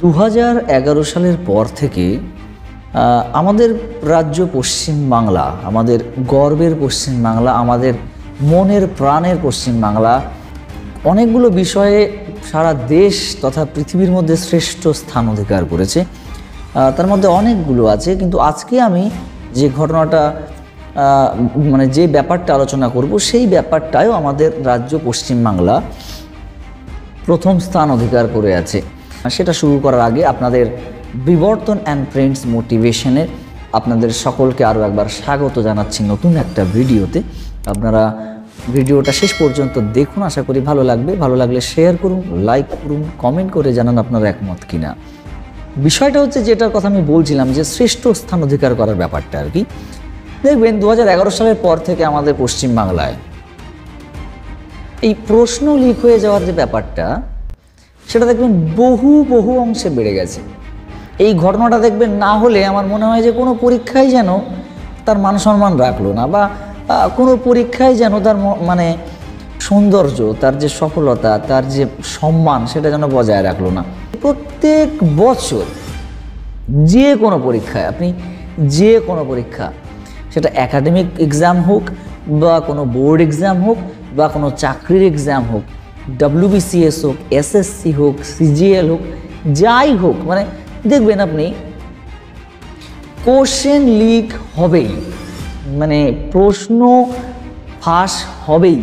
2011 সালের পর থেকে আমাদের রাজ্য পশ্চিমবাংলা, আমাদের গর্বের পশ্চিমবাংলা, আমাদের মনের প্রাণের পশ্চিমবাংলা অনেকগুলো বিষয়ে সারা দেশ তথা পৃথিবীর মধ্যে শ্রেষ্ঠ স্থান অধিকার করেছে। তার মধ্যে অনেকগুলো আছে, কিন্তু আজকে আমি যে ঘটনাটা যে ব্যাপারটা আলোচনা করব সেই ব্যাপারটাও আমাদের রাজ্য পশ্চিমবাংলা প্রথম স্থান অধিকার করে আছে। সেটা শুরু করার আগে আপনাদের বিবর্তন অ্যান্ড ফ্রেন্ডস মোটিভেশনে আপনাদের সকলকে আরও একবার স্বাগত জানাচ্ছি নতুন একটা ভিডিওতে। আপনারা ভিডিওটা শেষ পর্যন্ত দেখুন, আশা করি ভালো লাগবে। ভালো লাগলে শেয়ার করুন, লাইক করুন, কমেন্ট করে জানান আপনারা একমত কিনা। বিষয়টা হচ্ছে যেটার কথা আমি বলছিলাম, যে শ্রেষ্ঠ স্থান অধিকার করার ব্যাপারটা আর কি। দেখবেন 2011 সালের পর থেকে আমাদের পশ্চিমবাংলায় এই প্রশ্ন লিক হয়ে যাওয়ার যে ব্যাপারটা, সেটা দেখবেন বহু বহু অংশে বেড়ে গেছে। এই ঘটনাটা দেখবেন না হলে আমার মনে হয় যে কোনো পরীক্ষায় যেন তার মান সম্মান রাখলো না, বা কোনো পরীক্ষায় যেন তার সৌন্দর্য, তার যে সফলতা, তার যে সম্মান, সেটা যেন বজায় রাখলো না। প্রত্যেক বছর যে কোনো পরীক্ষায়, আপনি যে কোনো পরীক্ষা, সেটা একাডেমিক এক্সাম হোক বা কোনো বোর্ড এক্সাম হোক বা কোনো চাকরির এক্সাম হোক, WBCS হোক, SSC হোক, CGL হোক, যাই হোক, দেখবেন আপনি কোশ্চেন লিক হবেই, প্রশ্ন ফাঁস হবেই।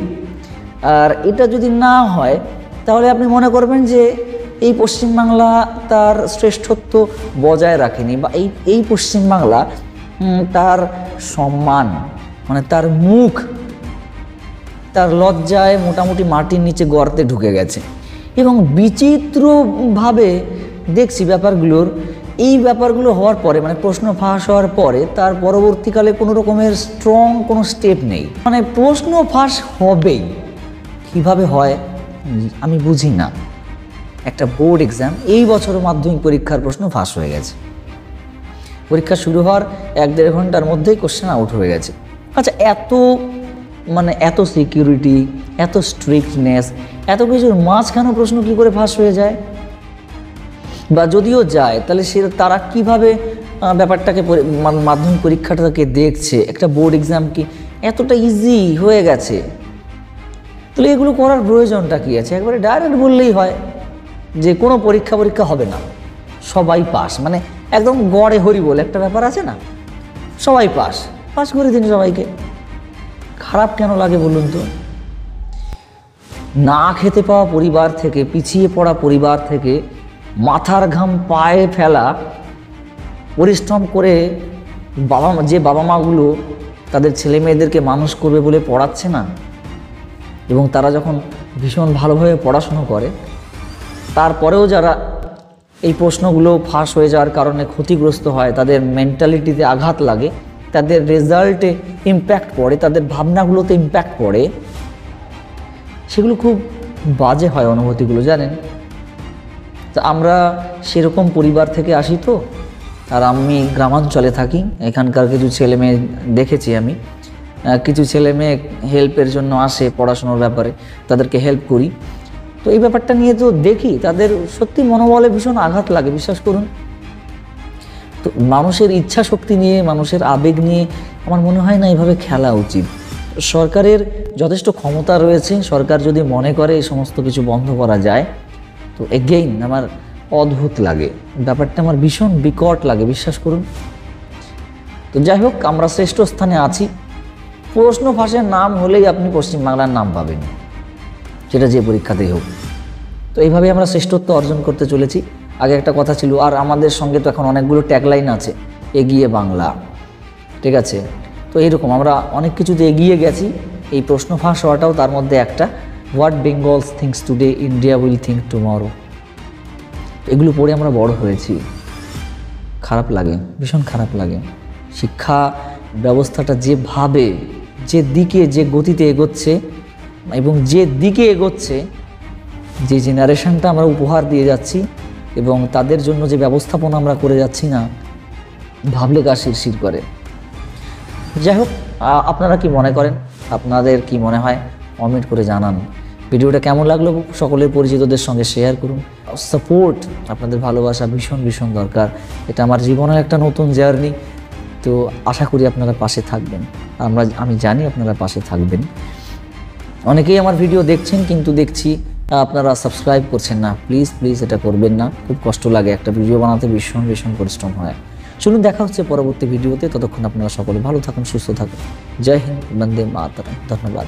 আর এটা যদি না হয় তাহলে আপনি মনে করবেন যে এই পশ্চিমবাংলা তার শ্রেষ্ঠত্ব বজায় রাখেনি, বা এই পশ্চিমবাংলা তার সম্মান, তার মুখ, তার লজ্জায় মোটামুটি মাটির নিচে গর্তে ঢুকে গেছে। এবং বিচিত্রভাবে দেখছি এই ব্যাপারগুলো হওয়ার পরে, প্রশ্ন ফাঁস হওয়ার পরে তার পরবর্তীকালে কোনো রকমের স্ট্রং কোনো স্টেপ নেই। প্রশ্ন ফাঁস হবেই, কিভাবে হয় আমি বুঝি না। একটা বোর্ড এক্সাম, এই বছর মাধ্যমিক পরীক্ষার প্রশ্ন ফাঁস হয়ে গেছে। পরীক্ষা শুরু হওয়ার 1-1.5 ঘন্টার মধ্যেই কোশ্চেন আউট হয়ে গেছে। আচ্ছা, এত সিকিউরিটি, এত স্ট্রিক্টনেস, এত কিছুর মাঝখানে প্রশ্ন কী করে ফাঁস হয়ে যায়? বা যদিও যায়, তাহলে তারা কিভাবে ব্যাপারটাকে মাধ্যমিক পরীক্ষাটাকে দেখছে? একটা বোর্ড এক্সাম কি এতটা ইজি হয়ে গেছে? তাহলে এগুলো করার প্রয়োজনটা কী আছে? একবারে ডাইরেক্ট বললেই হয় যে কোনো পরীক্ষা হবে না, সবাই পাস, একদম গড়ে হরি বলে একটা ব্যাপার আছে না, সবাই পাস করে দিন সবাইকে। খারাপ কেন লাগে বলুন তো? না খেতে পাওয়া পরিবার থেকে, পিছিয়ে পড়া পরিবার থেকে মাথার ঘাম পায়ে ফেলা, পরিশ্রম করে যে বাবা মাগুলো তাদের ছেলে মেয়েদেরকে মানুষ করবে বলে পড়াচ্ছে না, এবং তারা যখন ভীষণ ভালোভাবে পড়াশুনো করে, তারপরেও যারা এই প্রশ্নগুলো ফাঁস হয়ে যাওয়ার কারণে ক্ষতিগ্রস্ত হয়, তাদের মেন্টালিটিতে আঘাত লাগে, তাদের রেজাল্টে ইম্প্যাক্ট পড়ে, তাদের ভাবনাগুলোতে ইম্প্যাক্ট পড়ে, সেগুলো খুব বাজে হয় অনুভূতিগুলো, জানেন? তো আমরা সেরকম পরিবার থেকে আসি তো। আর আমি গ্রামাঞ্চলে থাকি, এখানকার কিছু ছেলে মেয়ে দেখেছি আমি, কিছু ছেলে মেয়ে হেল্পের জন্য আসে পড়াশোনার ব্যাপারে, তাদেরকে হেল্প করি। তো এই ব্যাপারটা নিয়ে তো দেখি, তাদের সত্যি মনোবলে ভীষণ আঘাত লাগে, বিশ্বাস করুন। তো মানুষের ইচ্ছা শক্তি নিয়ে, মানুষের আবেগ নিয়ে আমার মনে হয় না এভাবে খেলা উচিত। সরকারের যথেষ্ট ক্ষমতা রয়েছে, সরকার যদি মনে করে এই সমস্ত কিছু বন্ধ করা যায়, তো এগেইন আমার অদ্ভুত লাগে ব্যাপারটা, আমার ভীষণ বিকট লাগে, বিশ্বাস করুন। তো যাই হোক, আমরা শ্রেষ্ঠ স্থানে আছি। প্রশ্ন ফাঁসের নাম হলেই আপনি পশ্চিমবাংলার নাম পাবেন, সেটা যে পরীক্ষাতেই হোক। তো এইভাবে আমরা শ্রেষ্ঠত্ব অর্জন করতে চলেছি। আগে একটা কথা ছিল, আর আমাদের সঙ্গে তো এখন অনেকগুলো ট্যাগলাইন আছে, এগিয়ে বাংলা, ঠিক আছে? তো এইরকম আমরা অনেক কিছুতে এগিয়ে গেছি। এই প্রশ্ন ফাঁস হওয়াটাও তার মধ্যে একটা। What Bengal's thinks today, India will think tomorrow. এগুলো পড়ে আমরা বড় হয়েছি। খারাপ লাগে, ভীষণ খারাপ লাগে। শিক্ষা ব্যবস্থাটা যেভাবে, যে দিকে, যে গতিতে এগোচ্ছে, এবং যে দিকে এগোচ্ছে, যে জেনারেশনটা আমরা উপহার দিয়ে যাচ্ছি, এবং তাদের জন্য যে ব্যবস্থাপনা আমরা করে যাচ্ছি না, ভাবলে গা শিরশির করে। যাই হোক, আপনারা কি মনে করেন? আপনাদের কি মনে হয়? কমেন্ট করে জানান। ভিডিওটা কেমন লাগলো সকলের পরিচিতদের সঙ্গে শেয়ার করুন। সাপোর্ট, আপনাদের ভালোবাসা ভীষণ ভীষণ দরকার। এটা আমার জীবনের একটা নতুন জার্নি, তো আশা করি আপনারা পাশে থাকবেন। আমি জানি আপনারা পাশে থাকবেন। অনেকেই আমার ভিডিও দেখছেন, কিন্তু দেখছি আপনারা সাবস্ক্রাইব করছেন না। প্লিজ প্লিজ এটা করবেন না, খুব কষ্ট লাগে, একটা ভিডিও বানাতে ভীষণ ভীষণ পরিশ্রম হয়। চলুন দেখা হচ্ছে পরবর্তী ভিডিওতে, ততক্ষণ আপনারা সকলে ভালো থাকুন, সুস্থ থাকুন। জয় হিন্দ, বন্দে মাতরম। ধন্যবাদ।